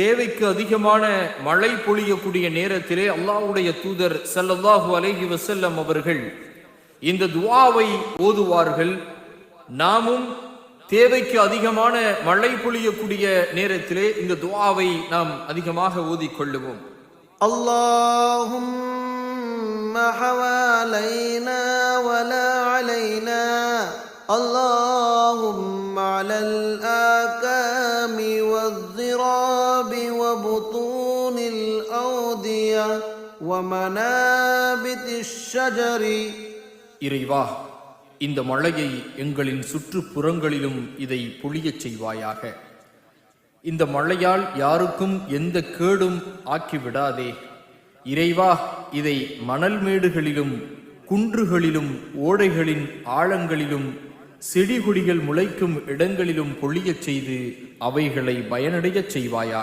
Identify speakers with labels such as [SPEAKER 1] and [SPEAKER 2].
[SPEAKER 1] தேவைக்கு அதிகமான மழை பொழியக்கூடிய நேரத்திலே அல்லாஹ்வுடைய தூதர் ஸல்லல்லாஹு அலைஹி வஸல்லம் அவர்கள் இந்த துஆவை ஓதுவார்கள். நாமும் தேவைக்கு அதிகமான மழை பொழியக்கூடிய நேரத்திலே இந்த துஆவை நாம் அதிகமாக ஓதிக்கொள்ளுவோம்.
[SPEAKER 2] اللهم حوالينا ولا علينا اللهم على الآكام والضراب وبطون الأودية ومنابت الشجر.
[SPEAKER 1] இறைவா, இந்த மழையை எங்களின் சுற்றுப்புறங்களிலும் இதை பொழியச் செய்வாயாக. இந்த மழையால் யாருக்கும் எந்த கேடும் ஆக்கிவிடாதே. இறைவா, இதை மணல் மேடுகளிலும் குன்றுகளிலும் ஓடைகளின் ஆழங்களிலும் செடிகொடிகள் முளைக்கும் இடங்களிலும் பொழியச் செய்து அவைகளை பயனடையச் செய்வாயாக.